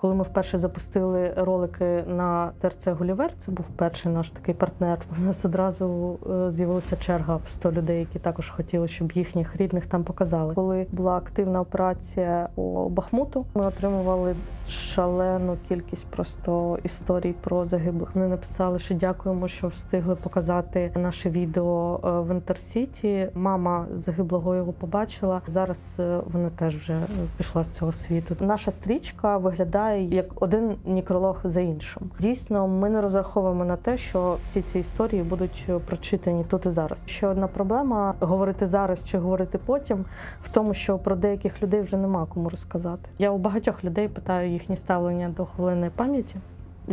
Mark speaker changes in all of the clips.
Speaker 1: Коли ми вперше запустили ролики на ТРЦ «Гулівер», це був перший наш такий партнер, у нас одразу з'явилася черга в 100 людей, які також хотіли, щоб їхніх рідних там показали. Коли була активна операція по Бахмуту, ми отримували шалену кількість просто історій про загиблих. Вони написали, що дякуємо, що встигли показати наше відео в Інтерсіті. Мама загиблого його побачила. Зараз вона теж вже пішла з цього світу. Наша стрічка виглядає як один некролог за іншим. Дійсно, ми не розраховуємо на те, що всі ці історії будуть прочитані тут і зараз. Ще одна проблема – говорити зараз чи говорити потім, в тому, що про деяких людей вже нема кому розказати. Я у багатьох людей питаю їхнє ставлення до хвилинної пам'яті.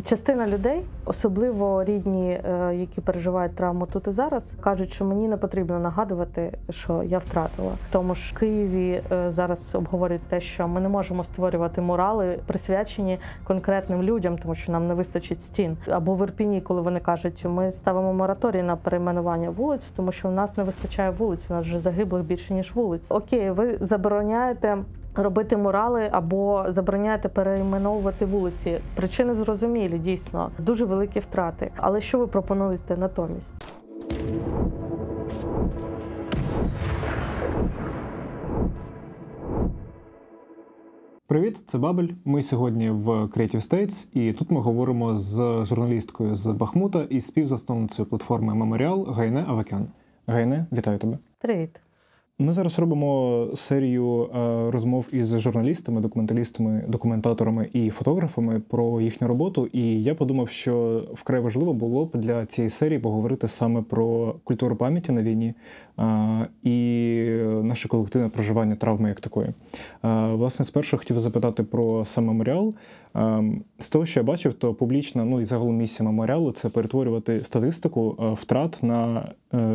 Speaker 1: Частина людей, особливо рідні, які переживають травму тут і зараз, кажуть, що мені не потрібно нагадувати, що я втратила. Тому ж в Києві зараз обговорюють те, що ми не можемо створювати мурали, присвячені конкретним людям, тому що нам не вистачить стін. Або в Ірпіні, коли вони кажуть, ми ставимо мораторій на перейменування вулиць, тому що в нас не вистачає вулиць, у нас вже загиблих більше, ніж вулиць. Окей, ви забороняєте робити мурали або забороняєте перейменовувати вулиці. Причини зрозумілі, дійсно. Дуже великі втрати. Але що ви пропонуєте натомість?
Speaker 2: Привіт, це Бабель. Ми сьогодні в Creative States, і тут ми говоримо з журналісткою з Бахмута і співзасновницею платформи Меморіал Гайне Авакян. Гайне, вітаю тебе.
Speaker 1: Привіт.
Speaker 2: Ми зараз робимо серію розмов із журналістами, документалістами, документаторами і фотографами про їхню роботу. І я подумав, що вкрай важливо було б для цієї серії поговорити саме про культуру пам'яті на війні і наше колективне проживання травми як такої. Власне, спершу хотів запитати про сам меморіал. З того, що я бачив, то публічна, і загалом місія меморіалу – це перетворювати статистику втрат на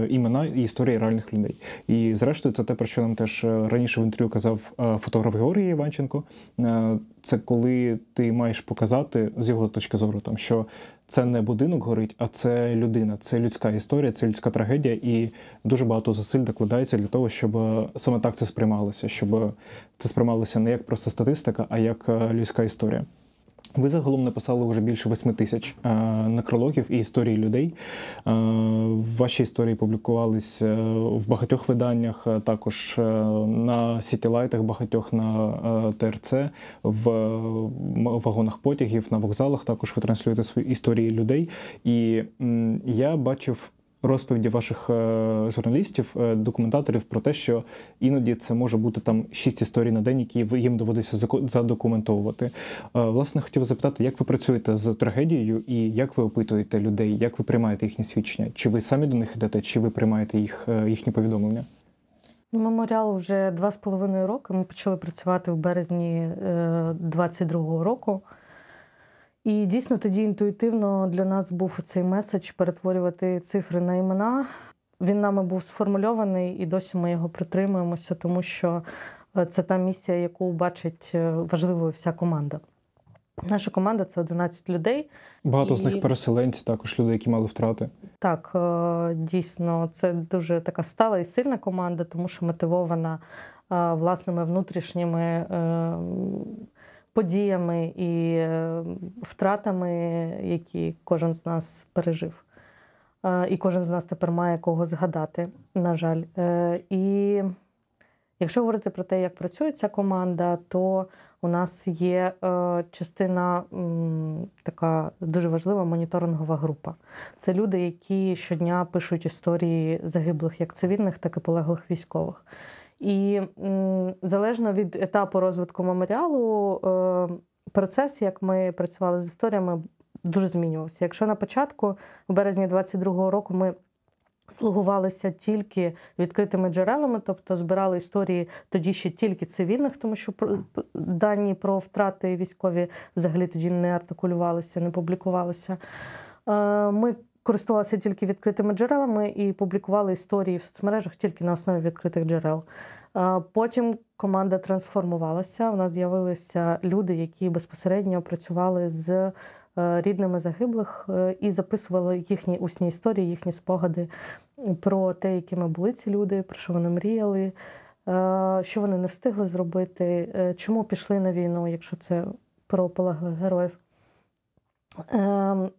Speaker 2: імена і історії реальних людей. І зрештою, це те, про що нам теж раніше в інтерв'ю казав фотограф Георгій Іванченко. Це коли ти маєш показати, з його точки зору, що це не будинок горить, а це людина, це людська історія, це людська трагедія, і дуже багато зусиль докладається для того, щоб саме так це сприймалося, щоб це сприймалося не як просто статистика, а як людська історія. Ви загалом написали вже більше 8 тисяч некрологів і історій людей. Ваші історії публікувались в багатьох виданнях, також на сітілайтах, багатьох на ТРЦ, в вагонах потягів, на вокзалах також ви транслюєте свої історії людей. І я бачив розповіді ваших журналістів, документаторів про те, що іноді це може бути 6 історій на день, які їм доводиться задокументовувати. Власне, хотів запитати, як ви працюєте з трагедією і як ви опитуєте людей, як ви приймаєте їхні свідчення? Чи ви самі до них йдете, чи ви приймаєте їхні повідомлення?
Speaker 1: Меморіалу вже 2,5 роки. Ми почали працювати в березні 22-го року. І дійсно тоді інтуїтивно для нас був цей меседж перетворювати цифри на імена. Він нами був сформульований і досі ми його притримуємося, тому що це та місія, яку бачить важливою вся команда. Наша команда – це 11 людей.
Speaker 2: Багато з них переселенці, також люди, які мали втрати.
Speaker 1: Так, дійсно, це дуже така стала і сильна команда, тому що мотивована власними внутрішніми подіями і втратами, які кожен з нас пережив. І кожен з нас тепер має кого згадати, на жаль. І якщо говорити про те, як працює ця команда, то у нас є частина така дуже важлива моніторингова група. Це люди, які щодня пишуть історії загиблих як цивільних, так і полеглих військових. І залежно від етапу розвитку меморіалу, процес, як ми працювали з історіями, дуже змінювався. Якщо на початку, в березні 22-го року, ми слугувалися тільки відкритими джерелами, тобто збирали історії тоді ще тільки цивільних, тому що дані про втрати військові взагалі тоді не артикулювалися, не публікувалися. Ми користувалися тільки відкритими джерелами і публікували історії в соцмережах тільки на основі відкритих джерел. Потім команда трансформувалася, у нас з'явилися люди, які безпосередньо працювали з рідними загиблих і записували їхні усні історії, їхні спогади про те, якими були ці люди, про що вони мріяли, що вони не встигли зробити, чому пішли на війну, якщо це про полеглих героїв.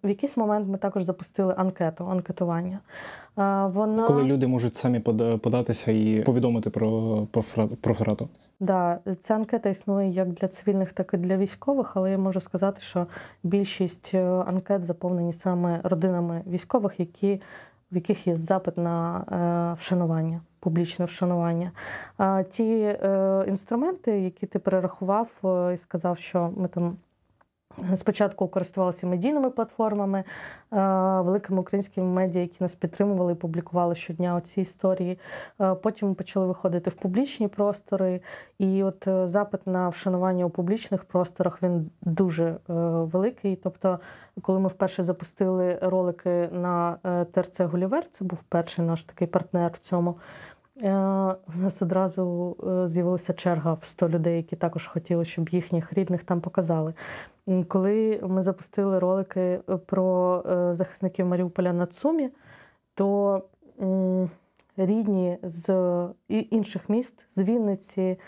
Speaker 1: В якийсь момент ми також запустили анкетування.
Speaker 2: Коли люди можуть самі податися і повідомити про втрату.
Speaker 1: Да, ця анкета існує як для цивільних, так і для військових, але я можу сказати, що більшість анкет заповнені саме родинами військових, в яких є запит на вшанування, публічне вшанування. Ті інструменти, які ти перерахував і сказав, що ми там спочатку користувалися медійними платформами, великими українськими медіа, які нас підтримували і публікували щодня оці історії. Потім ми почали виходити в публічні простори. І от запит на вшанування у публічних просторах, він дуже великий. Тобто, коли ми вперше запустили ролики на ТРЦ «Гулівер», це був перший наш такий партнер в цьому, у нас одразу з'явилася черга в 100 людей, які також хотіли, щоб їхніх рідних там показали. Коли ми запустили ролики про захисників Маріуполя на ЦУМі, то рідні з інших міст, з Вінниці,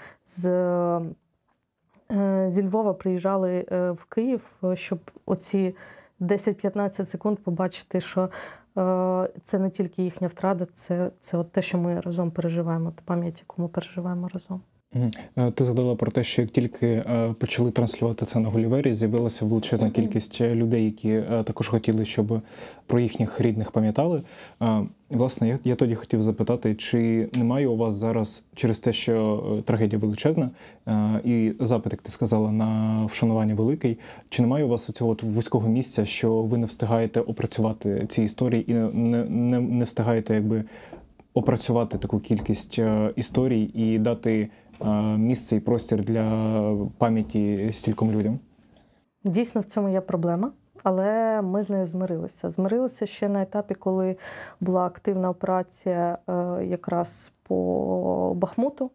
Speaker 1: зі Львова приїжджали в Київ, щоб оці 10-15 секунд побачити, що це не тільки їхня втрата, це от те, що ми разом переживаємо, ту пам'ять, яку ми переживаємо разом.
Speaker 2: Ти згадала про те, що як тільки почали транслювати це на Гулівері, з'явилася величезна кількість людей, які також хотіли, щоб про їхніх рідних пам'ятали. Власне, я тоді хотів запитати, чи немає у вас зараз, через те, що трагедія величезна, і запит, як ти сказала, на вшанування великий, чи немає у вас цього вузького місця, що ви не встигаєте опрацювати ці історії і не встигаєте якби опрацювати таку кількість історій і дати місце і простір для пам'яті стільком людям?
Speaker 1: Дійсно, в цьому є проблема, але ми з нею змирилися. Змирилися ще на етапі, коли була активна операція якраз по Бахмуту.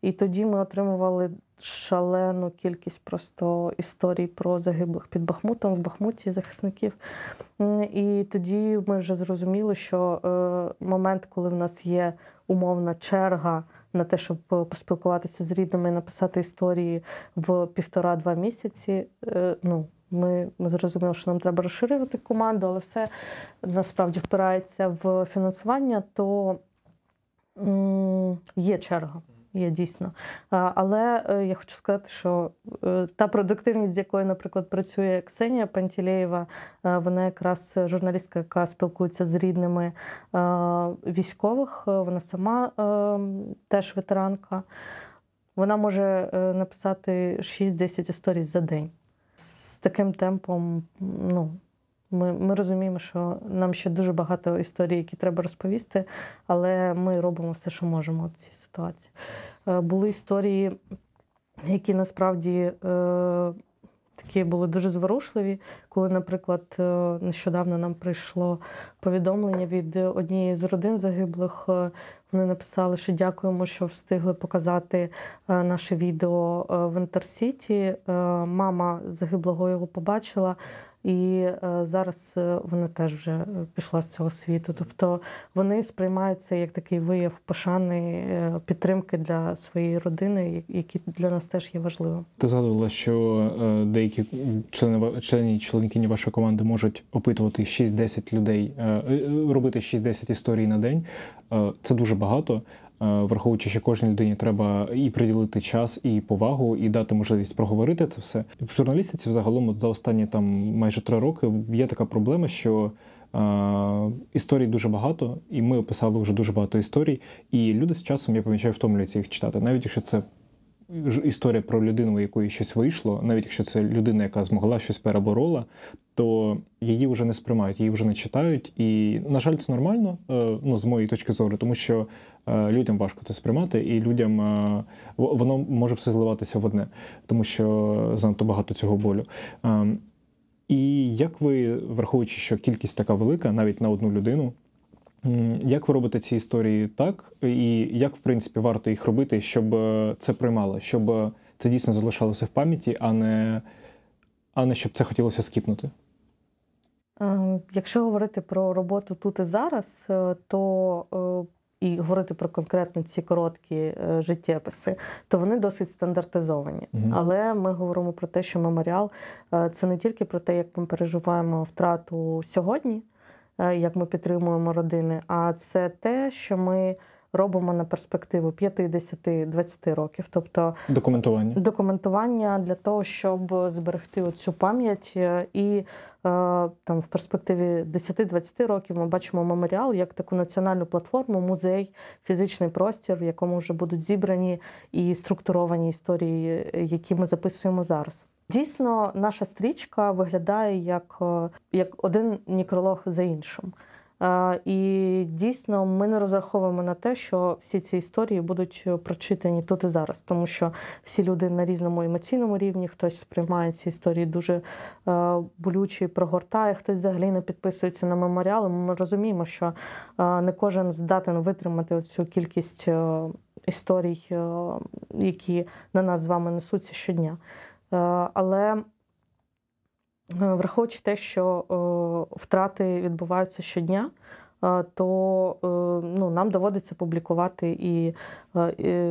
Speaker 1: І тоді ми отримували шалену кількість просто історій про загиблих під Бахмутом, в Бахмуті захисників. І тоді ми вже зрозуміли, що момент, коли в нас є умовна черга на те, щоб поспілкуватися з рідними і написати історії в 1,5-2 місяці, ми зрозуміли, що нам треба розширювати команду, але все насправді впирається в фінансування, то є черга. Є дійсно. Але я хочу сказати, що та продуктивність, з якою, наприклад, працює Ксенія Пантелеєва, вона якраз журналістка, яка спілкується з рідними військових, вона сама теж ветеранка. Вона може написати 6-10 історій за день. З таким темпом, ми розуміємо, що нам ще дуже багато історій, які треба розповісти, але ми робимо все, що можемо в цій ситуації. Були історії, які насправді такі були дуже зворушливі, коли, наприклад, нещодавно нам прийшло повідомлення від однієї з родин загиблих. Вони написали, що дякуємо, що встигли показати наше відео в Інтерсіті. Мама загиблого його побачила, і зараз вона теж вже пішла з цього світу. Тобто вони сприймають це як такий вияв пошани, підтримки для своєї родини, які для нас теж є важливим.
Speaker 2: Ти згадувала, що деякі членкині вашої команди можуть опитувати 6-10 людей, робити 6-10 історій на день. Це дуже багато. Враховуючи, що кожній людині треба і приділити час, і повагу, і дати можливість проговорити це все. В журналістиці взагалом за останні майже 3 роки є така проблема, що історій дуже багато, і ми описали вже дуже багато історій, і люди з часом, я помічаю, втомлюються їх читати. Навіть якщо це історія про людину, у якої щось вийшло, навіть якщо це людина, яка змогла щось переборола, то її вже не сприймають, її вже не читають. І, на жаль, це нормально, з моєї точки зору, тому що людям важко це сприймати, і людям воно може все зливатися в одне, тому що занадто багато цього болю. І як ви, враховуючи, що кількість така велика, навіть на одну людину, як ви робите ці історії так, і як, в принципі, варто їх робити, щоб це приймало, щоб це дійсно залишалося в пам'яті, а не щоб це хотілося скіпнути?
Speaker 1: Якщо говорити про роботу тут і зараз, то і говорити про конкретно ці короткі життєписи, то вони досить стандартизовані. Але ми говоримо про те, що меморіал – це не тільки про те, як ми переживаємо втрату сьогодні, як ми підтримуємо родини, а це те, що ми робимо на перспективу 50-20 років. Тобто документування для того, щоб зберегти оцю пам'ять. І там в перспективі 10-20 років ми бачимо меморіал як таку національну платформу, музей, фізичний простір, в якому вже будуть зібрані і структуровані історії, які ми записуємо зараз. Дійсно, наша стрічка виглядає як один некролог за іншим. І дійсно ми не розраховуємо на те, що всі ці історії будуть прочитані тут і зараз, тому що всі люди на різному емоційному рівні, хтось сприймає ці історії дуже болюче і прогортає, хтось взагалі не підписується на меморіали. Ми розуміємо, що не кожен здатен витримати оцю кількість історій, які на нас з вами несуться щодня. Але враховуючи те, що втрати відбуваються щодня, то нам доводиться публікувати і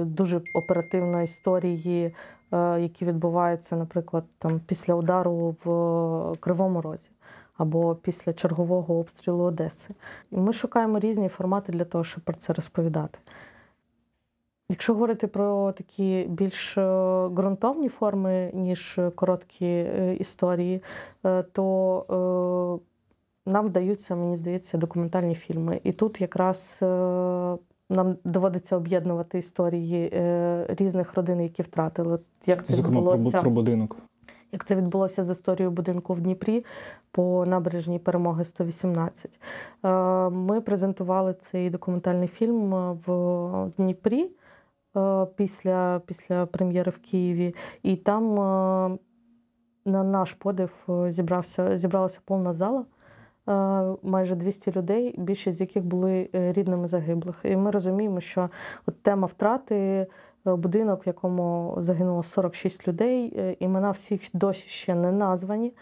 Speaker 1: дуже оперативно історії, які відбуваються, наприклад, там, після удару в Кривому Розі або після чергового обстрілу Одеси. І ми шукаємо різні формати для того, щоб про це розповідати. Якщо говорити про такі більш ґрунтовні форми, ніж короткі історії, то нам вдаються, мені здається, документальні фільми. І тут якраз нам доводиться об'єднувати історії різних родин, які втратили. Як це відбулося?
Speaker 2: Про будинок.
Speaker 1: Як це відбулося з історією будинку в Дніпрі по набережній Перемоги 118. Ми презентували цей документальний фільм в Дніпрі після прем'єри в Києві. І там на наш подив зібралася повна зала, майже 200 людей, більшість з яких були рідними загиблих. І ми розуміємо, що от тема втрати, будинок, в якому загинуло 46 людей, імена всіх досі ще не названі.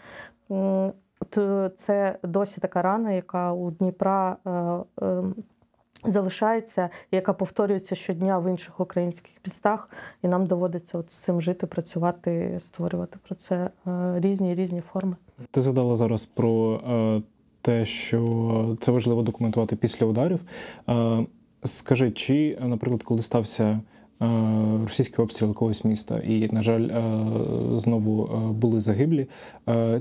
Speaker 1: Це досі така рана, яка у Дніпра залишається, яка повторюється щодня в інших українських містах, і нам доводиться от з цим жити, працювати, створювати про це різні форми.
Speaker 2: Ти згадала зараз про те, що це важливо документувати після ударів. Скажи, чи, наприклад, коли стався російський обстріл якогось міста і, на жаль, знову були загиблі,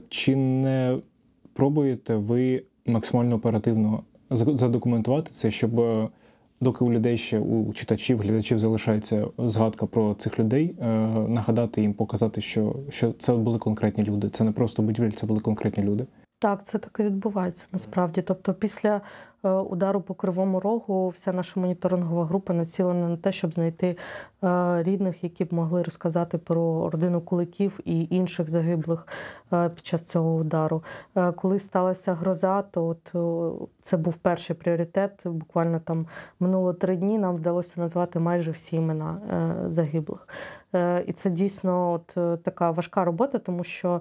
Speaker 2: чи не пробуєте ви максимально оперативно задокументувати це, щоб доки у людей ще, у читачів, глядачів залишається згадка про цих людей, нагадати їм, показати, що це були конкретні люди, це не просто будівель, це були конкретні люди?
Speaker 1: Так, це так і відбувається насправді. Тобто після удару по Кривому Рогу вся наша моніторингова група націлена на те, щоб знайти рідних, які б могли розказати про родину Куликів і інших загиблих під час цього удару. Коли сталася гроза, то це був перший пріоритет. Буквально там минуло 3 дні, нам вдалося назвати майже всі імена загиблих. І це дійсно така важка робота, тому що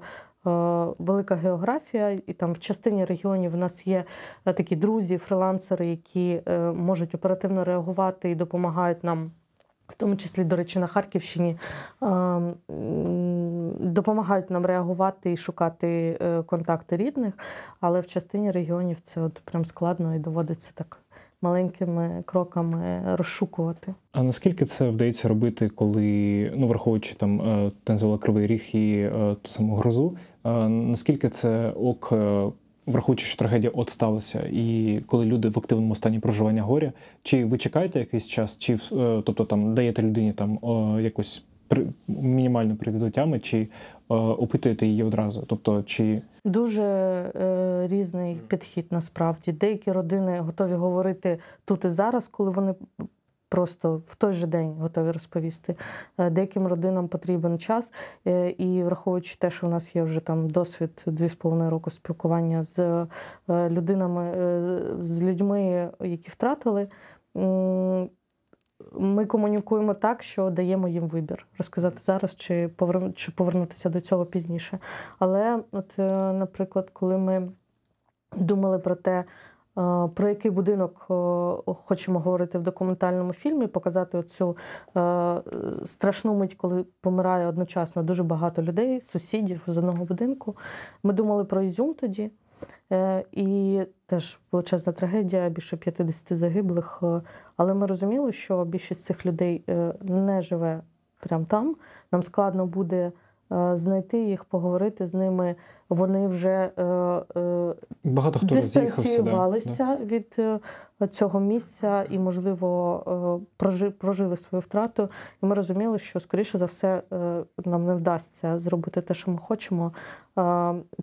Speaker 1: велика географія, і там в частині регіонів у нас є такі друзі, фрилансери, які можуть оперативно реагувати і допомагають нам, в тому числі, до речі, на Харківщині, допомагають нам реагувати і шукати контакти рідних, але в частині регіонів це прям складно і доводиться так маленькими кроками розшукувати.
Speaker 2: А наскільки це вдається робити, коли, враховуючи там ти назвала Кривий Ріг і ту саму грозу, наскільки це враховуючи, що трагедія сталася, і коли люди в активному стані проживання горя, чи ви чекаєте якийсь час, чи тобто там даєте людині там якось мінімально прийти до тями, чи опитуєте її одразу? Тобто, чи...
Speaker 1: Дуже різний підхід насправді. Деякі родини готові говорити тут і зараз, коли вони просто в той же день готові розповісти. Деяким родинам потрібен час, і враховуючи те, що в нас є вже там досвід 2,5 року спілкування з людьми, які втратили, ми комунікуємо так, що даємо їм вибір. Розказати зараз чи повернутися до цього пізніше. Але, наприклад, коли ми думали про те, про який будинок хочемо говорити в документальному фільмі, показати оцю страшну мить, коли помирає одночасно дуже багато людей, сусідів з одного будинку. Ми думали про Ізюм тоді. І теж величезна трагедія, більше 50 загиблих. Але ми розуміли, що більшість цих людей не живе прямо там. Нам складно буде знайти їх, поговорити з ними. Вони вже
Speaker 2: багато хто
Speaker 1: дистанціювалися від цього місця і, можливо, прожили свою втрату. І ми розуміли, що, скоріше за все, нам не вдасться зробити те, що ми хочемо.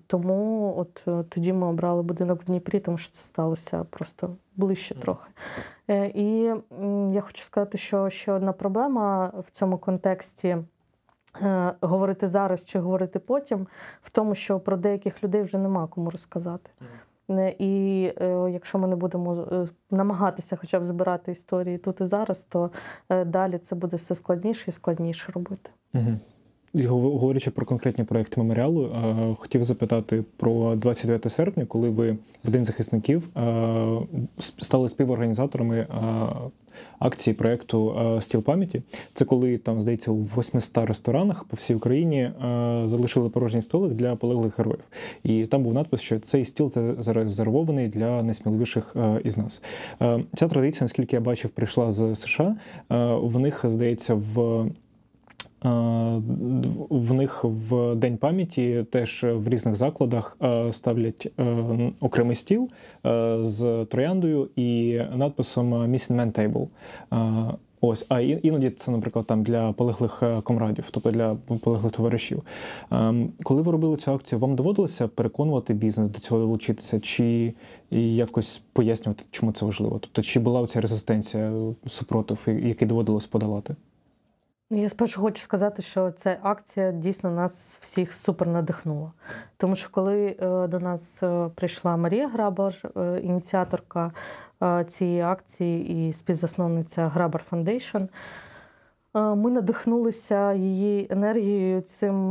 Speaker 1: Тому от тоді ми обрали будинок в Дніпрі, тому що це сталося просто ближче трохи. І я хочу сказати, що ще одна проблема в цьому контексті – говорити зараз чи говорити потім, в тому, що про деяких людей вже нема кому розказати. І якщо ми не будемо намагатися хоча б збирати історії тут і зараз, то далі це буде все складніше і складніше робити.
Speaker 2: І говорячи про конкретні проекти меморіалу, хотів запитати про 29 серпня, коли ви в День захисників стали співорганізаторами акції проєкту «Стіл пам'яті». Це коли, там, здається, у 800 ресторанах по всій Україні залишили порожній столик для полеглих героїв. І там був надпис, що цей стіл зарезервований для найсміливіших із нас. Ця традиція, наскільки я бачив, прийшла з США. В них, здається, в них в День пам'яті теж в різних закладах ставлять окремий стіл з трояндою і надписом «Missing Man Table». Ось, а іноді це, наприклад, там для полеглих комрадів, тобто для полеглих товаришів. Коли ви робили цю акцію, вам доводилося переконувати бізнес до цього долучитися, чи якось пояснювати, чому це важливо? Тобто, чи була оця резистенція, супротив, який доводилось подолати?
Speaker 1: Я спершу хочу сказати, що ця акція дійсно нас всіх супер надихнула. Тому що коли до нас прийшла Марія Грабар, ініціаторка цієї акції і співзасновниця Грабар Фондейшн, ми надихнулися її енергією, цим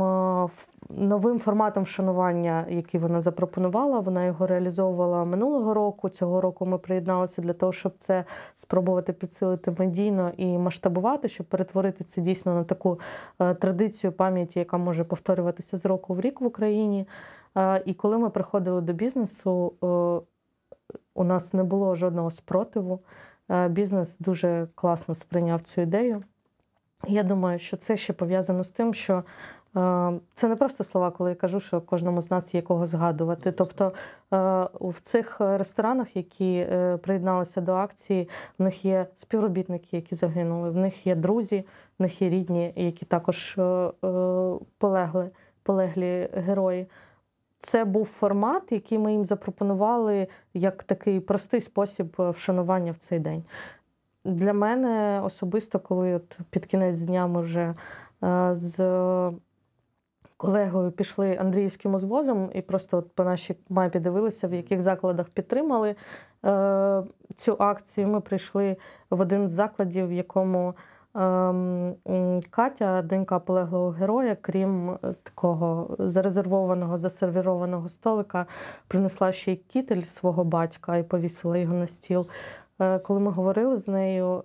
Speaker 1: новим форматом вшанування, який вона запропонувала. Вона його реалізовувала минулого року. Цього року ми приєдналися для того, щоб це спробувати підсилити медійно і масштабувати, щоб перетворити це дійсно на таку традицію пам'яті, яка може повторюватися з року в рік в Україні. І коли ми приходили до бізнесу, у нас не було жодного спротиву. Бізнес дуже класно сприйняв цю ідею. Я думаю, що це ще пов'язано з тим, що це не просто слова, коли я кажу, що кожному з нас є кого згадувати. Тобто в цих ресторанах, які приєдналися до акції, в них є співробітники, які загинули, в них є друзі, в них є рідні, які також полеглі герої. Це був формат, який ми їм запропонували як такий простий спосіб вшанування в цей день. Для мене особисто, коли от під кінець дня ми вже з колегою пішли Андріївським узвозом і просто от по нашій мапі дивилися, в яких закладах підтримали цю акцію. Ми прийшли в один з закладів, в якому Катя, донька полеглого героя, крім такого зарезервованого, засервірованого столика, принесла ще й кітель свого батька і повісила його на стіл. Коли ми говорили з нею,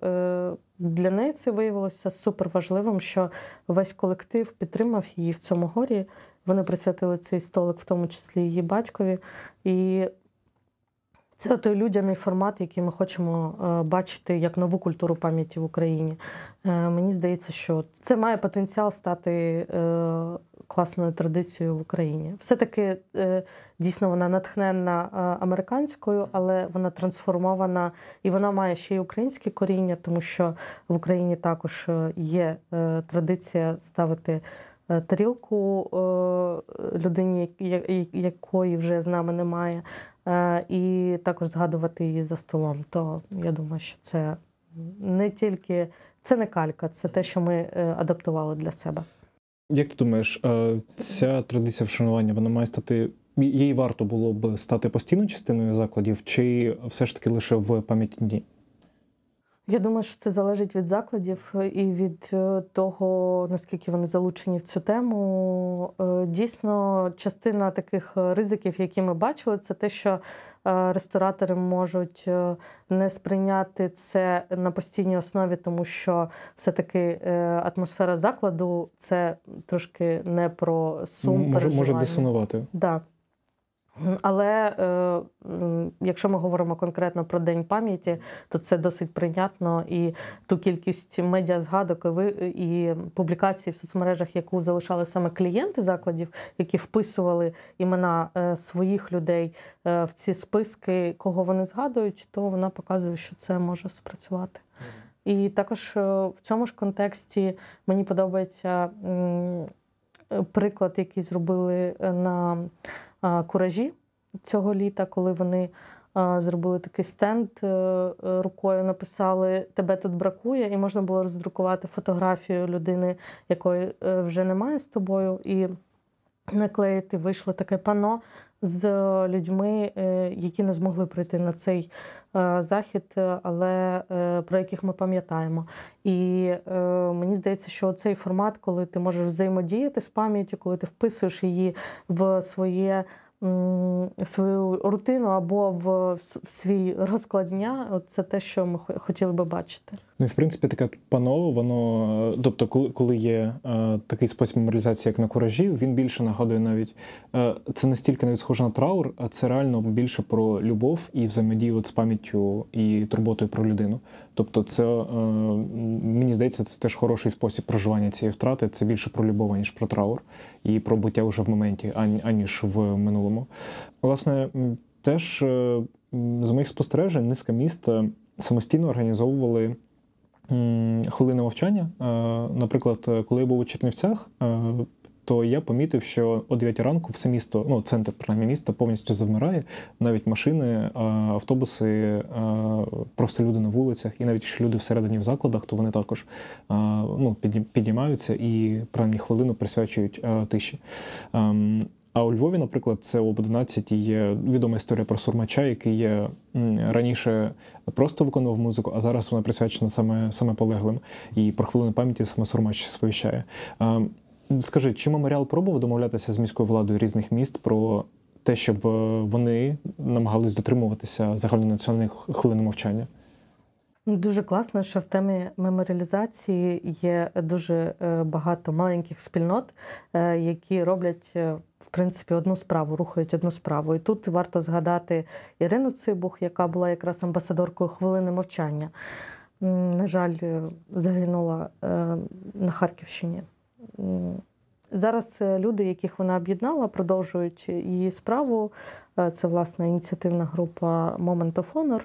Speaker 1: для неї це виявилося суперважливим, що весь колектив підтримав її в цьому горі. Вони присвятили цей столик, в тому числі її батькові. І це той людяний формат, який ми хочемо бачити як нову культуру пам'яті в Україні. Мені здається, що це має потенціал стати класною традицією в Україні. Все-таки дійсно вона натхненна американською, але вона трансформована і вона має ще й українське коріння, тому що в Україні також є традиція ставити тарілку людині, якої вже з нами немає, і також згадувати її за столом. То я думаю, що це не тільки, це не калька, це те, що ми адаптували для себе.
Speaker 2: Як ти думаєш, ця традиція вшанування, вона має стати, їй варто було б стати постійною частиною закладів, чи все ж таки лише в пам'ятні дні?
Speaker 1: Я думаю, що це залежить від закладів і від того, наскільки вони залучені в цю тему. Дійсно, частина таких ризиків, які ми бачили, це те, що ресторатори можуть не сприйняти це на постійній основі, тому що все-таки атмосфера закладу – це трошки не про сум, переживання.
Speaker 2: Може дисонувати.
Speaker 1: Да. Але якщо ми говоримо конкретно про День пам'яті, то це досить прийнятно. І ту кількість медіазгадок і публікацій в соцмережах, яку залишали саме клієнти закладів, які вписували імена своїх людей в ці списки, кого вони згадують, то вона показує, що це може спрацювати. І також в цьому ж контексті мені подобається приклад, який зробили на Куражі цього літа, коли вони зробили такий стенд, рукою написали «Тебе тут бракує», і можна було роздрукувати фотографію людини, якої вже немає з тобою, і наклеїти. Вийшло таке панно з людьми, які не змогли прийти на цей захід, але про яких ми пам'ятаємо. І мені здається, що цей формат, коли ти можеш взаємодіяти з пам'яттю, коли ти вписуєш її в свою рутину або в свій розклад дня, це те, що ми хотіли би бачити.
Speaker 2: Ну і в принципі таке панно, воно, тобто коли є такий спосіб меморіалізації, як на Куражі, він більше нагадує навіть, це настільки навіть схоже на траур, а це реально більше про любов і взаємодію з пам'яттю і турботою про людину. Тобто це, мені здається, це теж хороший спосіб проживання цієї втрати, це більше про любов, ніж про траур, і про буття вже в моменті, аніж в минулому. Власне, теж з моїх спостережень низка міст самостійно організовували хвилини мовчання. Наприклад, коли я був у Чернівцях, то я помітив, що о 9 ранку все місто, ну, центр, принаймні, міста повністю завмирає. Навіть машини, автобуси, просто люди на вулицях, і навіть якщо люди всередині в закладах, то вони також піднімаються і принаймні хвилину присвячують тиші. А у Львові, наприклад, це об 11 є відома історія про Сурмача, який раніше просто виконував музику, а зараз вона присвячена саме полеглим. І про хвилину пам'яті саме Сурмач сповіщає. Скажи, чи меморіал пробував домовлятися з міською владою різних міст про те, щоб вони намагались дотримуватися загальнонаціональних хвилин мовчання?
Speaker 1: Дуже класно, що в темі меморіалізації є дуже багато маленьких спільнот, які роблять, в принципі, одну справу, рухають одну справу. І тут варто згадати Ірину Цибух, яка була якраз амбасадоркою хвилини мовчання. На жаль, загинула на Харківщині. Зараз люди, яких вона об'єднала, продовжують її справу. Це, власне, ініціативна група Moment of Honor.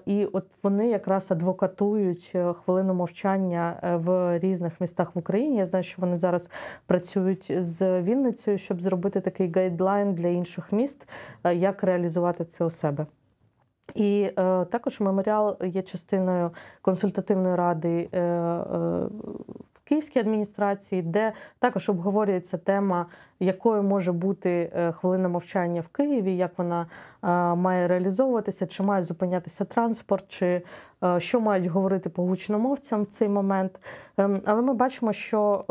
Speaker 1: І от вони якраз адвокатують хвилину мовчання в різних містах в Україні. Я знаю, що вони зараз працюють з Вінницею, щоб зробити такий гайдлайн для інших міст, як реалізувати це у себе. І також меморіал є частиною консультативної ради в Київській адміністрації, де також обговорюється тема, якою може бути хвилина мовчання в Києві, як вона має реалізовуватися, чи має зупинятися транспорт, чи що мають говорити по гучномовцям в цей момент. Але ми бачимо, що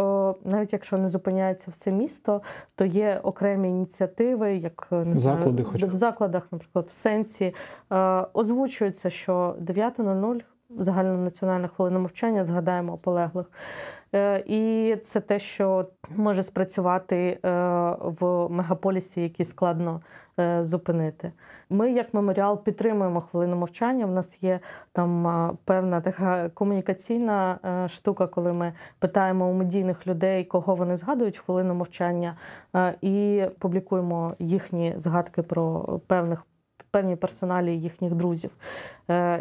Speaker 1: навіть якщо не зупиняється все місто, то є окремі ініціативи, як
Speaker 2: заклади,
Speaker 1: в закладах, наприклад, в Сенсі, озвучується, що 9:00 загальнонаціональна хвилина мовчання, згадаємо полеглих. І це те, що може спрацювати в мегаполісі, який складно зупинити. Ми, як меморіал, підтримуємо хвилину мовчання. У нас є там певна така комунікаційна штука, коли ми питаємо у медійних людей, кого вони згадують в хвилину мовчання, і публікуємо їхні згадки про певні персоналі їхніх друзів.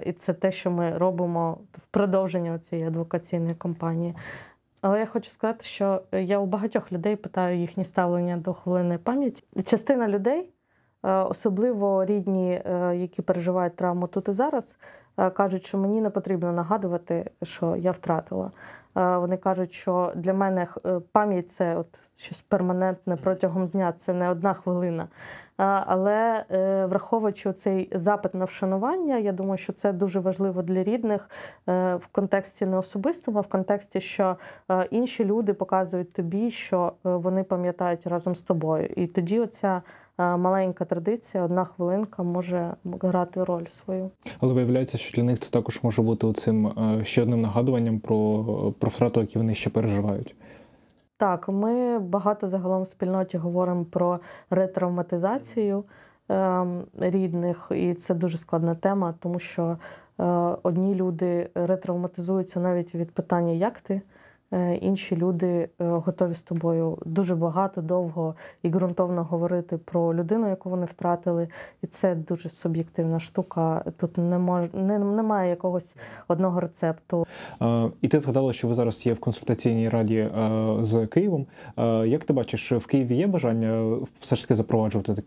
Speaker 1: І це те, що ми робимо в продовження цієї адвокаційної кампанії. Але я хочу сказати, що я у багатьох людей питаю їхнє ставлення до хвилини пам'яті. Частина людей, особливо рідні, які переживають травму тут і зараз, кажуть, що мені не потрібно нагадувати, що я втратила. Вони кажуть, що для мене пам'ять – це от щось перманентне протягом дня, це не 1 хвилина. Але враховуючи цей запит на вшанування, я думаю, що це дуже важливо для рідних в контексті не особистому, а в контексті, що інші люди показують тобі, що вони пам'ятають разом з тобою. І тоді оця маленька традиція, 1 хвилинка може грати роль свою. Але
Speaker 2: виявляється, що для них це також може бути цим ще одним нагадуванням про втрату, яку вони ще переживають. Так, ми багато загалом в спільноті говоримо про ретравматизацію рідних, і це дуже складна тема, тому що одні люди ретравматизуються навіть від питання «як ти?», інші люди готові з тобою дуже багато, довго і ґрунтовно говорити про людину, яку вони втратили. І це дуже суб'єктивна штука. Тут немає якогось одного рецепту. І ти згадала, що ви зараз є в консультаційній раді з Києвом. Як ти бачиш, в Києві є бажання все ж таки запроваджувати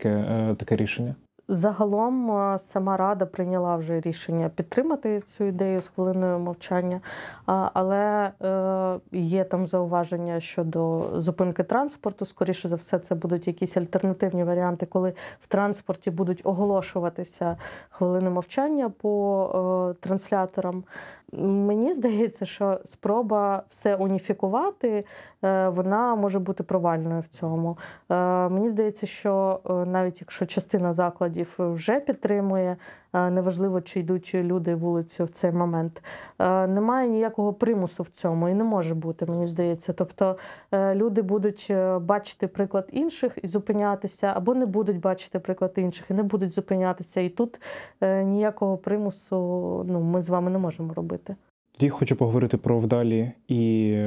Speaker 2: таке рішення?
Speaker 1: Загалом сама Рада прийняла вже рішення підтримати цю ідею з хвилиною мовчання, але є там зауваження щодо зупинки транспорту. Скоріше за все, це будуть якісь альтернативні варіанти, коли в транспорті будуть оголошуватися хвилини мовчання по трансляторам. Мені здається, що спроба все уніфікувати, вона може бути провальною в цьому. Мені здається, що навіть якщо частина закладів вже підтримує, неважливо, чи йдуть люди вулицею в цей момент, немає ніякого примусу в цьому і не може бути, мені здається. Тобто люди будуть бачити приклад інших і зупинятися, або не будуть бачити приклад інших і не будуть зупинятися. І тут ніякого примусу ми з вами не можемо робити.
Speaker 2: Тоді хочу поговорити про вдалі і,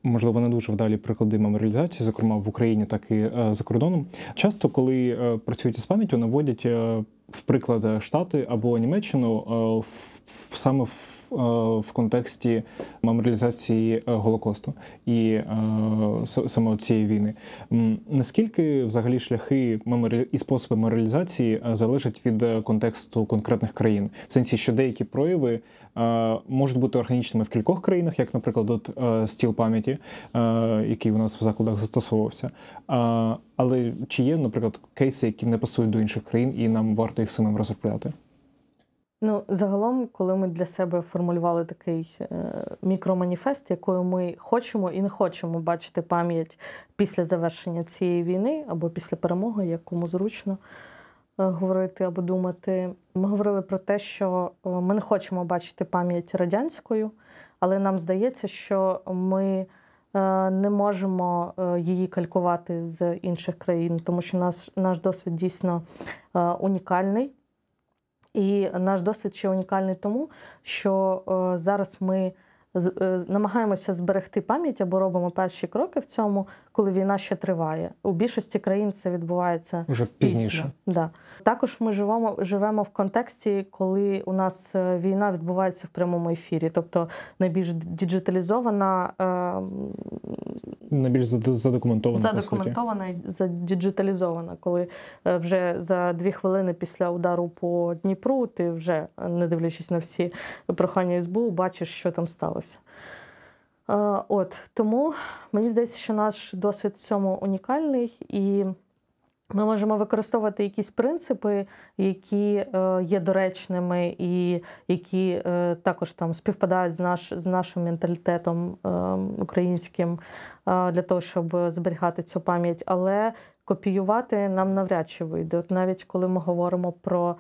Speaker 2: можливо, не дуже вдалі приклади меморіалізації, зокрема в Україні, так і за кордоном. Часто, коли працюють із пам'яттю, наводять в приклад Штати або Німеччину саме в контексті меморіалізації Голокосту і саме цієї війни. Наскільки взагалі шляхи і способи меморіалізації залежать від контексту конкретних країн? В сенсі, що деякі прояви можуть бути органічними в кількох країнах, як, наприклад, стіл пам'яті, який у нас в закладах застосовувався. Але чи є, наприклад, кейси, які не пасують до інших країн, і нам варто їх самим розробляти?
Speaker 1: Загалом, коли ми для себе формулювали такий мікроманіфест, якою ми хочемо і не хочемо бачити пам'ять після завершення цієї війни або після перемоги, як кому зручно говорити або думати, ми говорили про те, що ми не хочемо бачити пам'ять радянською, але нам здається, що ми не можемо її калькувати з інших країн, тому що наш досвід дійсно унікальний. І наш досвід ще унікальний тому, що зараз ми намагаємося зберегти пам'ять або робимо перші кроки в цьому, коли війна ще триває. У більшості країн це відбувається
Speaker 2: вже пізніше.
Speaker 1: Да. Також ми живемо в контексті, коли у нас війна відбувається в прямому ефірі. Тобто найбільш діджиталізована,
Speaker 2: найбільш задокументована
Speaker 1: і задіджиталізована, коли вже за 2 хвилини після удару по Дніпру ти вже, не дивлячись на всі прохання СБУ, бачиш, що там сталося. Тому мені здається, що наш досвід в цьому унікальний, і ми можемо використовувати якісь принципи, які є доречними і які також там співпадають з нашим менталітетом українським для того, щоб зберігати цю пам'ять, але копіювати нам навряд чи вийде. Навіть коли ми говоримо про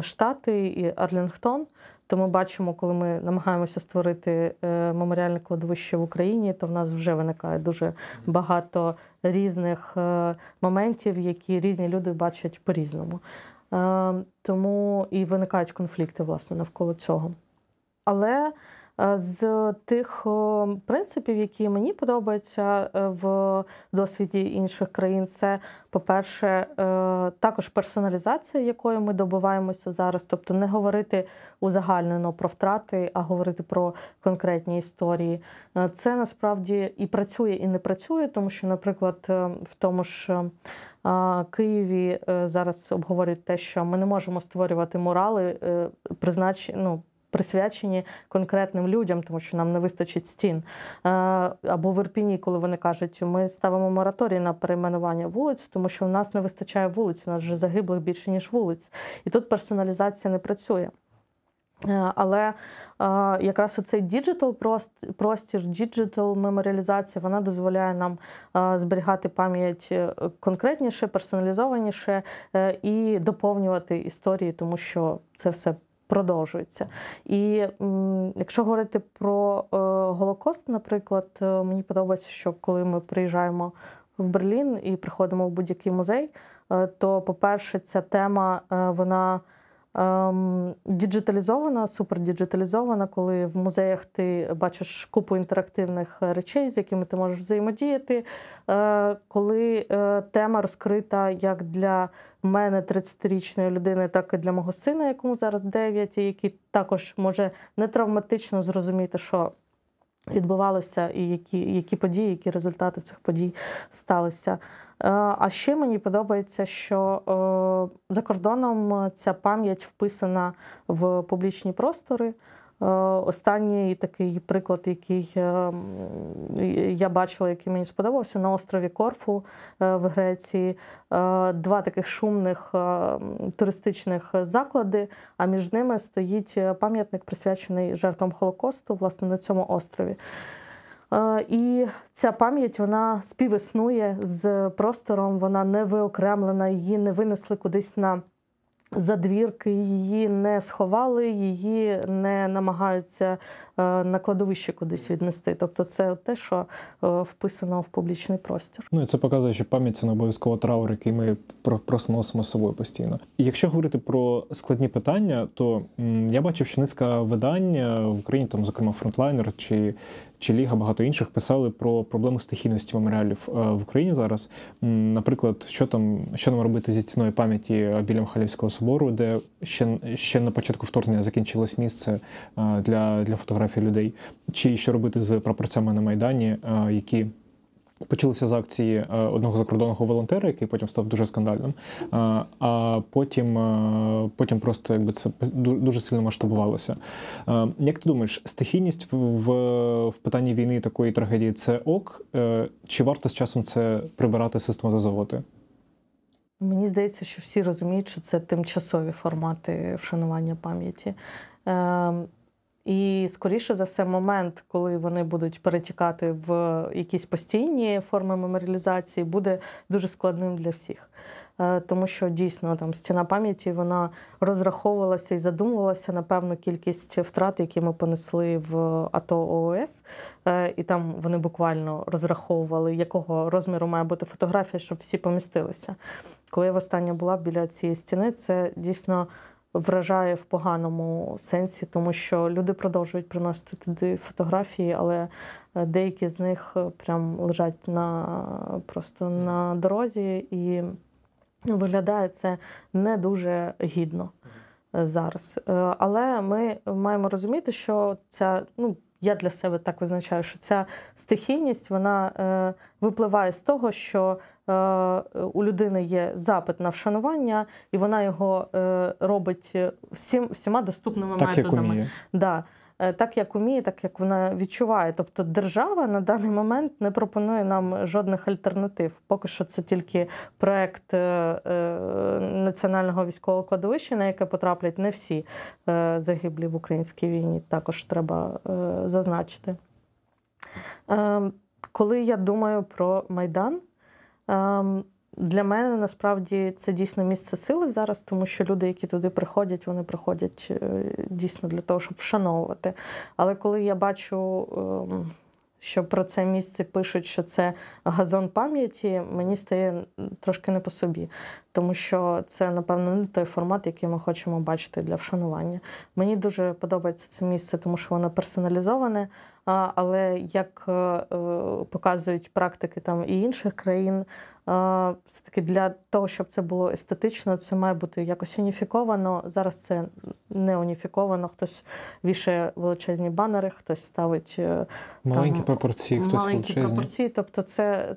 Speaker 1: Штати і Арлінгтон, то ми бачимо, коли ми намагаємося створити меморіальне кладовище в Україні, то в нас вже виникає дуже багато різних моментів, які різні люди бачать по-різному. Тому і виникають конфлікти, власне, навколо цього. Але З тих принципів, які мені подобаються в досвіді інших країн, це, по-перше, також персоналізація, якою ми добиваємося зараз. Тобто не говорити узагальнено про втрати, а говорити про конкретні історії. Це насправді і працює, і не працює, тому що, наприклад, в тому ж Києві зараз обговорюють те, що ми не можемо створювати мурали, присвячені конкретним людям, тому що нам не вистачить стін. Або в Ірпіні, коли вони кажуть, ми ставимо мораторій на перейменування вулиць, тому що в нас не вистачає вулиць, у нас вже загиблих більше, ніж вулиць. І тут персоналізація не працює. Але якраз оцей діджитал-простір, діджитал-меморіалізація, вона дозволяє нам зберігати пам'ять конкретніше, персоналізованіше і доповнювати історії, тому що це все продовжується. І якщо говорити про Голокост, наприклад, мені подобається, що коли ми приїжджаємо в Берлін і приходимо в будь-який музей, то, по-перше, ця тема, вона діджиталізована, супердіджиталізована, коли в музеях ти бачиш купу інтерактивних речей, з якими ти можеш взаємодіяти, коли тема розкрита як для мене, 30-річної людини, так і для мого сина, якому зараз 9, і який також може не травматично зрозуміти, що відбувалося і які події, які результати цих подій сталися. А ще мені подобається, що за кордоном ця пам'ять вписана в публічні простори. Останній такий приклад, який я бачила, який мені сподобався, на острові Корфу в Греції. 2 таких шумних туристичних заклади, а між ними стоїть пам'ятник, присвячений жертвам Голокосту, власне, на цьому острові. І ця пам'ять, вона співіснує з простором, вона не виокремлена, її не винесли кудись на задвірки, її не сховали, її не намагаються на кладовище кудись віднести. Тобто це те, що вписано в публічний простір.
Speaker 2: Ну і це показує, що пам'ять – це не обов'язково траур, який ми просто носимо з собою постійно. І якщо говорити про складні питання, то я бачив, що низка видань в Україні, там, зокрема, Фронтлайнер чи Ліга, багато інших, писали про проблему стихійності меморіалів в Україні зараз. Наприклад, що нам робити зі стіною пам'яті біля Михайлівського собору, де ще на початку вторгнення закінчилось місце для фотографій людей, чи що робити з прапорцями на Майдані, які почалися з акції одного закордонного волонтера, який потім став дуже скандальним, а потім просто це дуже сильно масштабувалося. Як ти думаєш, стихійність в питанні війни такої трагедії – це ок? Чи варто з часом це прибирати, систематизовувати?
Speaker 1: Мені здається, що всі розуміють, що це тимчасові формати вшанування пам'яті. І, скоріше за все, момент, коли вони будуть перетікати в якісь постійні форми меморіалізації, буде дуже складним для всіх. Тому що, дійсно, там стіна пам'яті, вона розраховувалася і задумувалася на певну кількість втрат, які ми понесли в АТО ООС. І там вони буквально розраховували, якого розміру має бути фотографія, щоб всі помістилися. Коли я востаннє була біля цієї стіни, це дійсно вражає в поганому сенсі, тому що люди продовжують приносити туди фотографії, але деякі з них прям лежать просто на дорозі, і виглядає це не дуже гідно зараз. Але ми маємо розуміти, що я для себе так визначаю, що ця стихійність, вона випливає з того, що у людини є запит на вшанування, і вона його робить всіма доступними
Speaker 2: так,
Speaker 1: методами.
Speaker 2: Як уміє.
Speaker 1: Да. Так, як уміє, так, як вона відчуває. Тобто держава на даний момент не пропонує нам жодних альтернатив. Поки що це тільки проект Національного військового кладовища, на яке потраплять не всі загиблі в українській війні. Також треба зазначити. Коли я думаю про Майдан, для мене, насправді, це дійсно місце сили зараз, тому що люди, які туди приходять, вони приходять дійсно для того, щоб вшановувати. Але коли я бачу, що про це місце пишуть, що це газон пам'яті, мені стає трошки не по собі. Тому що це, напевно, не той формат, який ми хочемо бачити для вшанування. Мені дуже подобається це місце, тому що воно персоналізоване, але як показують практики там і інших країн, все-таки для того, щоб це було естетично, це має бути якось уніфіковано. Зараз це не уніфіковано. Хтось вішає величезні банери, хтось ставить
Speaker 2: маленькі пропорції, хтось
Speaker 1: маленькі
Speaker 2: величезні.
Speaker 1: пропорції. Тобто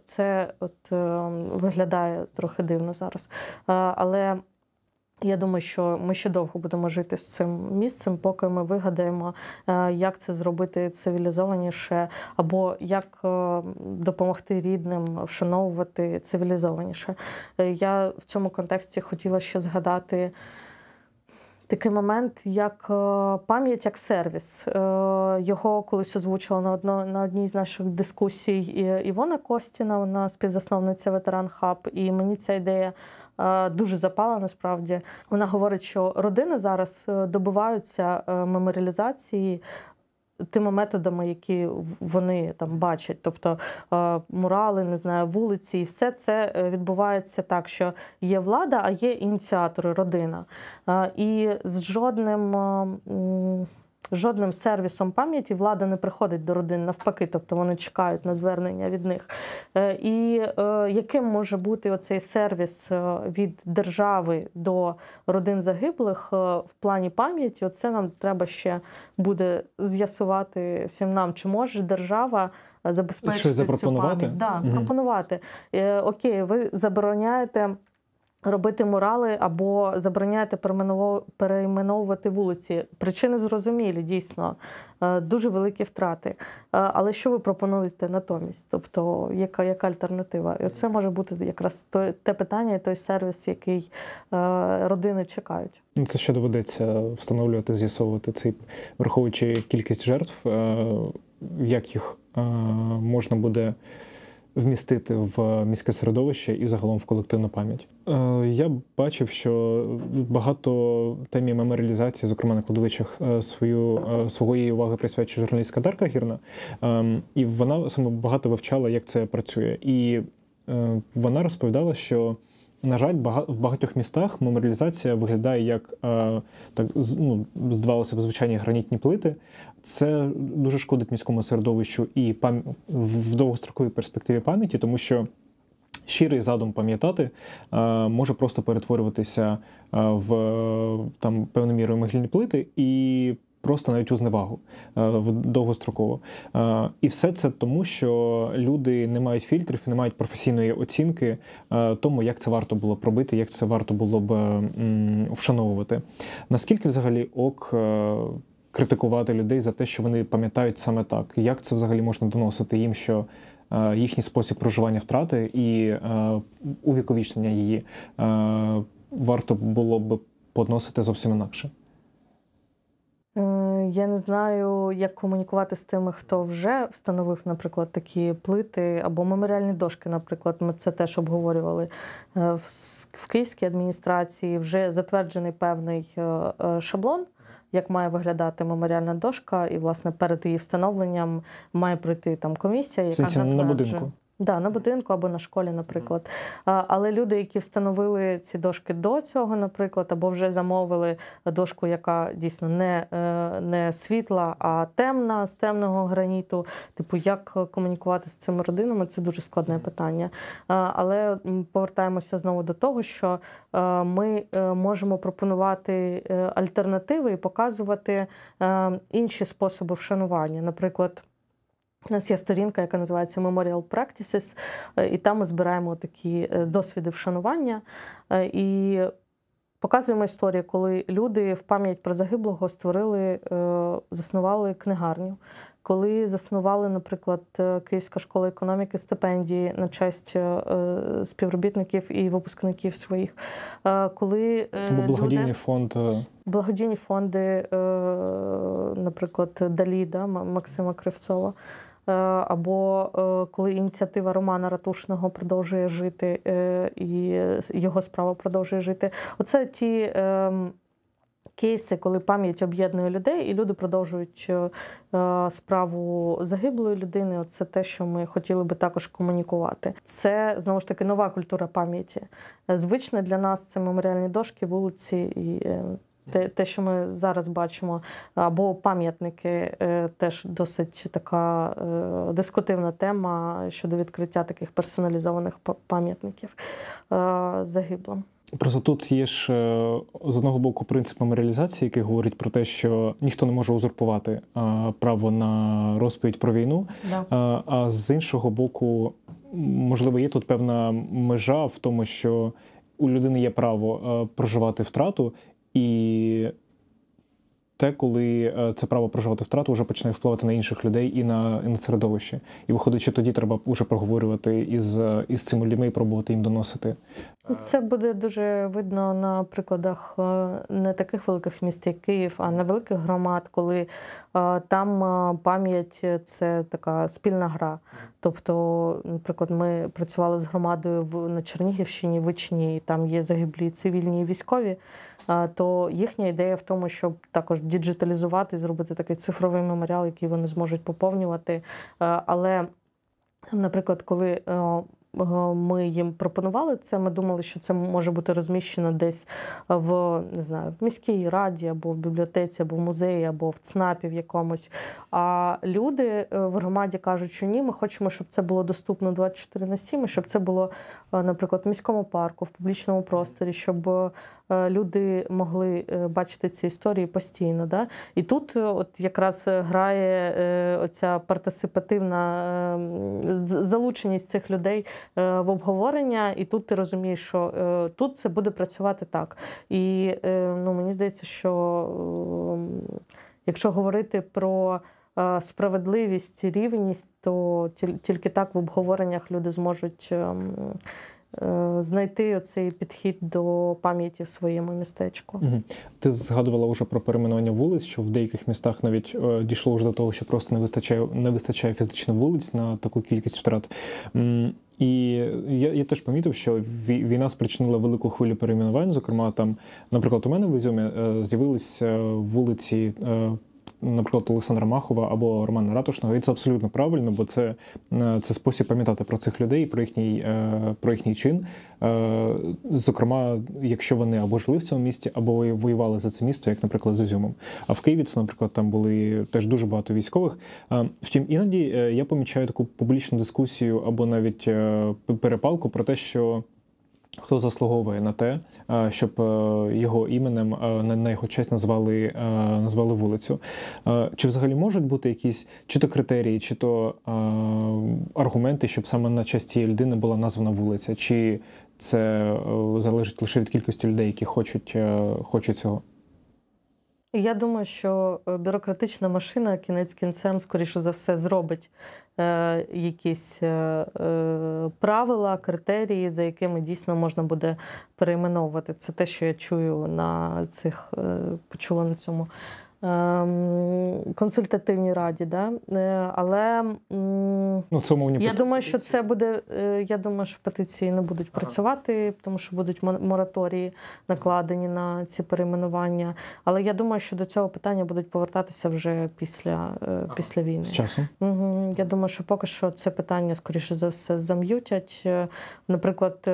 Speaker 1: це виглядає трохи дивно зараз. Але я думаю, що ми ще довго будемо жити з цим місцем, поки ми вигадаємо, як це зробити цивілізованіше, або як допомогти рідним вшановувати цивілізованіше. Я в цьому контексті хотіла ще згадати такий момент, як пам'ять як сервіс. Його колись озвучила на одній з наших дискусій Івона Костіна, вона співзасновниця Ветеран Хаб, і мені ця ідея дуже запала, насправді. Вона говорить, що родини зараз добиваються меморіалізації тими методами, які вони там бачать. Тобто мурали, не знаю, вулиці, і все це відбувається так, що є влада, а є ініціатори, родина. І з жодним сервісом пам'яті влада не приходить до родин, навпаки, тобто вони чекають на звернення від них. І яким може бути оцей сервіс від держави до родин загиблих в плані пам'яті, оце нам треба ще буде з'ясувати всім нам, чи може держава забезпечити цю пам'ять. Да, пропонувати. Окей, ви забороняєте робити мурали або забороняєте перейменовувати вулиці. Причини зрозумілі, дійсно. Дуже великі втрати. Але що ви пропонуєте натомість? Тобто, яка альтернатива? І це може бути якраз те питання і той сервіс, який родини чекають.
Speaker 2: Це ще доведеться встановлювати, з'ясовувати цей, враховуючи кількість жертв, як їх можна буде вмістити в міське середовище і загалом в колективну пам'ять. Я бачив, що багато темі меморіалізації, зокрема на кладовищах, своєї уваги присвячує журналістка Дарка Гірна, і вона саме багато вивчала, як це працює. І вона розповідала, що, на жаль, в багатьох містах меморіалізація виглядає як, здавалося б, звичайні гранітні плити. Це дуже шкодить міському середовищу і в довгостроковій перспективі пам'яті, тому що щирий задум пам'ятати може просто перетворюватися в певною мірою могильні плити і просто навіть у зневагу довгостроково. І все це тому, що люди не мають фільтрів, не мають професійної оцінки тому, як це варто було б робити, як це варто було б вшановувати. Наскільки взагалі ок критикувати людей за те, що вони пам'ятають саме так? Як це взагалі можна доносити їм, що їхній спосіб проживання втрати і увіковічнення її варто було б подносити зовсім інакше?
Speaker 1: Я не знаю, як комунікувати з тими, хто вже встановив, наприклад, такі плити або меморіальні дошки, наприклад. Ми це теж обговорювали в київській адміністрації. Вже затверджений певний шаблон, як має виглядати меморіальна дошка, і, власне, перед її встановленням має пройти там комісія, яка затверджує.
Speaker 2: На будинку?
Speaker 1: Да, на будинку або на школі, наприклад. Але люди, які встановили ці дошки до цього, наприклад, або вже замовили дошку, яка дійсно не світла, а темна, з темного граніту, типу, як комунікувати з цими родинами, це дуже складне питання. Але повертаємося знову до того, що ми можемо пропонувати альтернативи і показувати інші способи вшанування. Наприклад, у нас є сторінка, яка називається Memorial Practices, і там ми збираємо такі досвіди вшанування і показуємо історії, коли люди в пам'ять про загиблого заснували книгарню, коли заснували, наприклад, Київська школа економіки стипендії на честь співробітників і випускників своїх. Коли
Speaker 2: благодійний фонд.
Speaker 1: Благодійні фонди, наприклад, Далі, Максима Кривцова. Або коли ініціатива Романа Ратушного продовжує жити, і його справа продовжує жити. Оце кейси, коли пам'ять об'єднує людей, і люди продовжують справу загиблої людини. Це те, що ми хотіли би також комунікувати. Це, знову ж таки, нова культура пам'яті. Звичне для нас це меморіальні дошки, вулиці і те, що ми зараз бачимо, або пам'ятники, теж досить така дискутивна тема щодо відкриття таких персоналізованих пам'ятників загиблим.
Speaker 2: Просто тут є ж, з одного боку, принцип меморіалізації, який говорить про те, що ніхто не може узурпувати право на розповідь про війну,
Speaker 1: Да.
Speaker 2: А з іншого боку, можливо, є тут певна межа в тому, що у людини є право проживати втрату, і те, коли це право проживати втрату вже починає впливати на інших людей і на середовище. І виходить, що тоді треба вже проговорювати із цими людьми і пробувати їм доносити.
Speaker 1: Це буде дуже видно на прикладах не таких великих міст, як Київ, а на великих громад, коли там пам'ять – це така спільна гра. Тобто, наприклад, ми працювали з громадою на Чернігівщині, в Ічні, і там є загиблі цивільні і військові, то їхня ідея в тому, щоб також діджиталізувати, зробити такий цифровий меморіал, який вони зможуть поповнювати. Але, наприклад, коли ми їм пропонували це, ми думали, що це може бути розміщено десь в, не знаю, в міській раді, або в бібліотеці, або в музеї, або в ЦНАПі в якомусь. А люди в громаді кажуть, що ні, ми хочемо, щоб це було доступно 24/7, і щоб це було, наприклад, в міському парку, в публічному просторі, щоб люди могли бачити ці історії постійно. Да? І тут от якраз грає оця партисипативна залученість цих людей в обговорення, і тут ти розумієш, що тут це буде працювати так. І мені здається, що якщо говорити про справедливість, рівність, то тільки так в обговореннях люди зможуть знайти оцей підхід до пам'яті в своєму містечку.
Speaker 2: Угу. Ти згадувала вже про перейменування вулиць, що в деяких містах навіть дійшло вже до того, що просто не вистачає фізично вулиць на таку кількість втрат. І я теж помітив, що війна спричинила велику хвилю перейменувань. Зокрема, там, наприклад, у мене в Ізюмі з'явилися вулиці, наприклад, Олександра Махова або Романа Ратушного, і це абсолютно правильно, бо це спосіб пам'ятати про цих людей, про їхній чин. Зокрема, якщо вони або жили в цьому місті, або воювали за це місто, як, наприклад, з Ізюмом. А в Києві, це, наприклад, там були теж дуже багато військових. Втім, іноді я помічаю таку публічну дискусію або навіть перепалку про те, що хто заслуговує на те, щоб його іменем, на його честь назвали вулицю. Чи взагалі можуть бути якісь чи то критерії, чи то аргументи, щоб саме на честь цієї людини була названа вулиця? Чи це залежить лише від кількості людей, які хочуть цього?
Speaker 1: Я думаю, що бюрократична машина кінець кінцем, скоріше за все, зробить якісь правила, критерії, за якими дійсно можна буде перейменовувати. Це те, що я чую почула на цьому консультативній раді, да? Але я думаю, що це буде, я думаю, що петиції не будуть працювати, тому що будуть мораторії накладені на ці перейменування. Але я думаю, що до цього питання будуть повертатися вже після війни.
Speaker 2: З часом?
Speaker 1: Я думаю, що поки що це питання, скоріше за все, зам'ютять. Наприклад,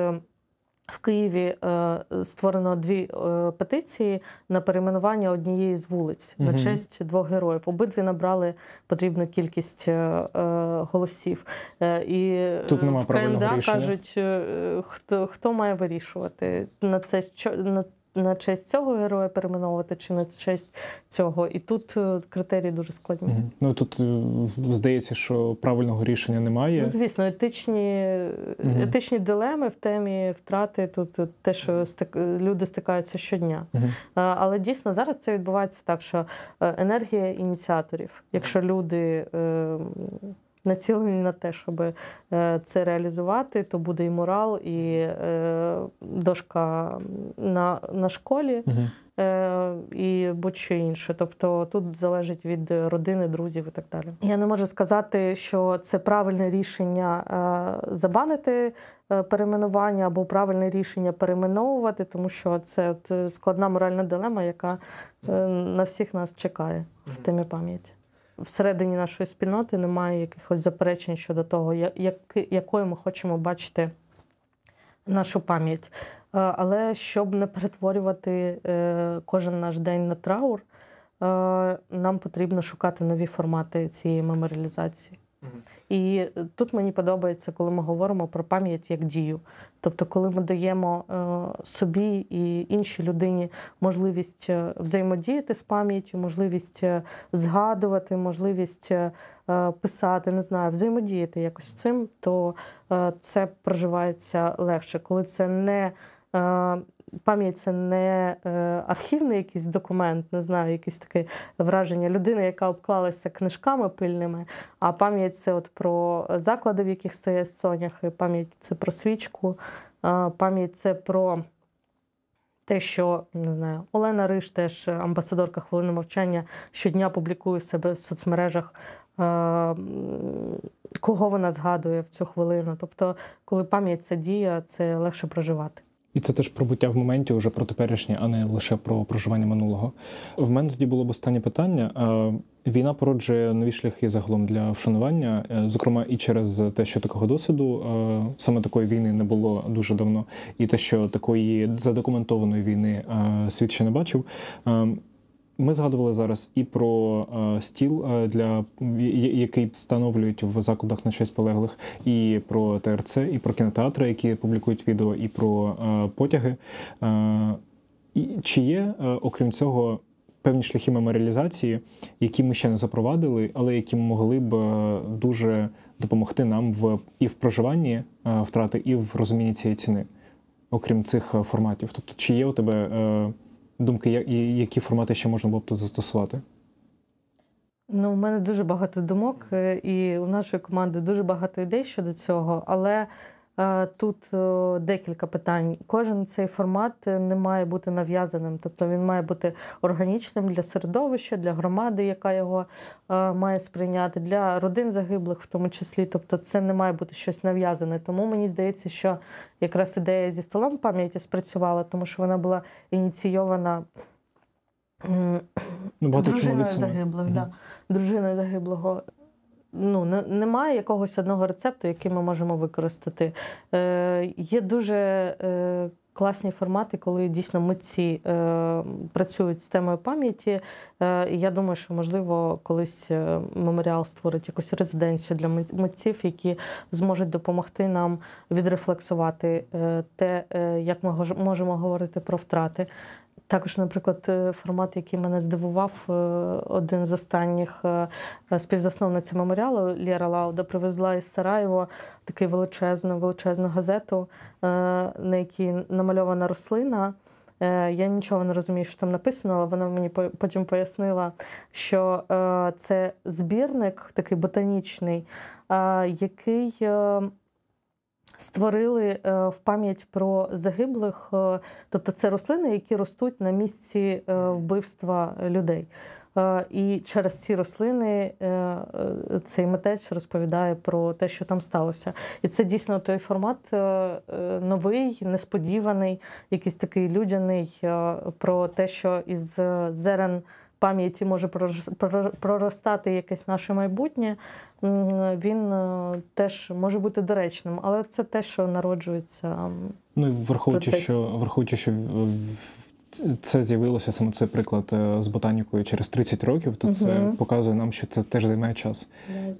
Speaker 1: в Києві створено 2 петиції на перейменування однієї з вулиць на честь 2 героїв. Обидві набрали потрібну кількість голосів. І
Speaker 2: тут нема
Speaker 1: в КНДА
Speaker 2: рішення.
Speaker 1: Кажуть, хто має вирішувати на честь цього героя перейменовувати чи на честь цього. І тут критерії дуже складні.
Speaker 2: Ну, тут здається, що правильного рішення немає.
Speaker 1: Ну, звісно, етичні дилеми в темі втрати, тут те, що люди стикаються щодня. Але дійсно зараз це відбувається так, що енергія ініціаторів. Якщо люди націлені на те, щоб це реалізувати, то буде і мурал, і дошка на школі, і будь-що інше. Тобто тут залежить від родини, друзів і так далі. Я не можу сказати, що це правильне рішення забанити перейменування або правильне рішення перейменовувати, тому що це складна моральна дилема, яка на всіх нас чекає в темі пам'яті. Всередині нашої спільноти немає якихось заперечень щодо того, якою ми хочемо бачити нашу пам'ять. Але щоб не перетворювати кожен наш день на траур, нам потрібно шукати нові формати цієї меморіалізації. І тут мені подобається, коли ми говоримо про пам'ять як дію. Тобто, коли ми даємо собі і іншій людині можливість взаємодіяти з пам'яттю, можливість згадувати, можливість писати, не знаю, взаємодіяти якось з цим, то це проживається легше. Коли це не пам'ять, це не архівний якийсь документ, не знаю, якесь таке враження людини, яка обклалася книжками пильними, а пам'ять – це от про заклади, в яких стоять соняхи, пам'ять – це про свічку, пам'ять – це про те, що, не знаю, Олена Риш, теж амбасадорка «Хвилини мовчання», щодня публікує в себе в соцмережах, кого вона згадує в цю хвилину. Тобто, коли пам'ять – це дія, це легше проживати.
Speaker 2: І це теж про буття в моменті, вже про теперішнє, а не лише про проживання минулого. В мене тоді було б останнє питання. Війна породжує нові шляхи загалом для вшанування, зокрема і через те, що такого досвіду, саме такої війни не було дуже давно, і те, що такої задокументованої війни світ ще не бачив. Ми згадували зараз і про стіл, який встановлюють в закладах на честь полеглих, і про ТРЦ, і про кінотеатри, які публікують відео, і про потяги. Чи є, окрім цього, певні шляхи меморіалізації, які ми ще не запровадили, але які могли б дуже допомогти нам і в проживанні втрати, і в розумінні цієї ціни, окрім цих форматів? Тобто, чи є у тебе думки, які формати ще можна було б тут застосувати?
Speaker 1: Ну, у мене дуже багато думок, і у нашої команди дуже багато ідей щодо цього, але тут декілька питань. Кожен цей формат не має бути нав'язаним, тобто він має бути органічним для середовища, для громади, яка його має сприйняти, для родин загиблих в тому числі. Тобто це не має бути щось нав'язане. Тому мені здається, що якраз ідея зі столом пам'яті спрацювала, тому що вона була ініційована дружиною загиблих. Да. Дружиною загиблого. Ну, немає якогось одного рецепту, який ми можемо використати. Є дуже класні формати, коли дійсно митці працюють з темою пам'яті. Я думаю, що, можливо, колись меморіал створить якусь резиденцію для митців, які зможуть допомогти нам відрефлексувати те, як ми можемо говорити про втрати. Також, наприклад, формат, який мене здивував, один з останніх, співзасновниця меморіалу Лєра Лауда привезла із Сараєва таку величезну газету, на якій намальована рослина. Я нічого не розумію, що там написано, але вона мені потім пояснила, що це збірник такий ботанічний, який створили в пам'ять про загиблих, тобто це рослини, які ростуть на місці вбивства людей. І через ці рослини цей митець розповідає про те, що там сталося. І це дійсно той формат новий, несподіваний, якийсь такий людяний, про те, що із зерен пам'яті може проростати якесь наше майбутнє, він теж може бути доречним. Але це те, що народжується.
Speaker 2: Ну, враховуючи, що це з'явилося, саме цей приклад з ботанікою через 30 років, то це показує нам, що це теж займає час.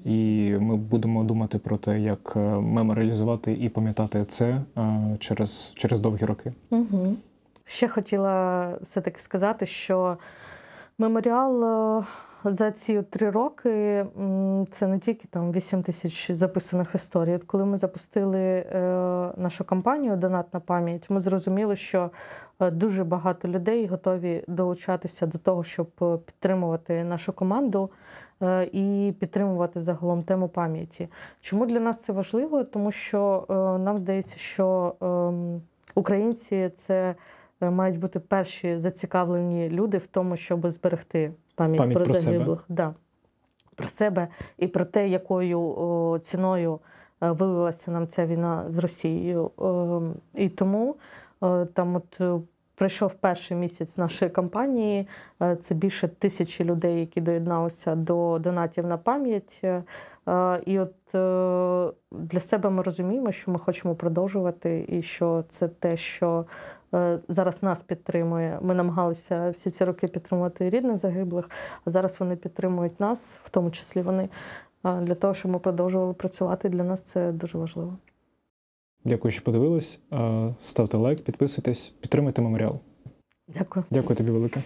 Speaker 2: І ми будемо думати про те, як меморіалізувати і пам'ятати це через довгі роки.
Speaker 1: Ще хотіла все-таки сказати, що меморіал за ці 3 роки це не тільки там 8 тисяч записаних історій. От коли ми запустили нашу кампанію «Донат на пам'ять», ми зрозуміли, що дуже багато людей готові долучатися до того, щоб підтримувати нашу команду і підтримувати загалом тему пам'яті. Чому для нас це важливо? Тому що нам здається, що українці – це мають бути перші зацікавлені люди в тому, щоб зберегти пам'ять про загиблих. Да. Про себе і про те, якою ціною вилилася нам ця війна з Росією. І тому там пройшов перший місяць нашої кампанії, це більше 1000 людей, які доєдналися до донатів на пам'ять. І от для себе ми розуміємо, що ми хочемо продовжувати, і що це те, що зараз нас підтримує. Ми намагалися всі ці роки підтримувати рідних загиблих, а зараз вони підтримують нас, в тому числі вони, для того, щоб ми продовжували працювати. Для нас це дуже важливо.
Speaker 2: Дякую, що подивились. Ставте лайк, підписуйтесь, підтримуйте меморіал.
Speaker 1: Дякую.
Speaker 2: Дякую тобі велике.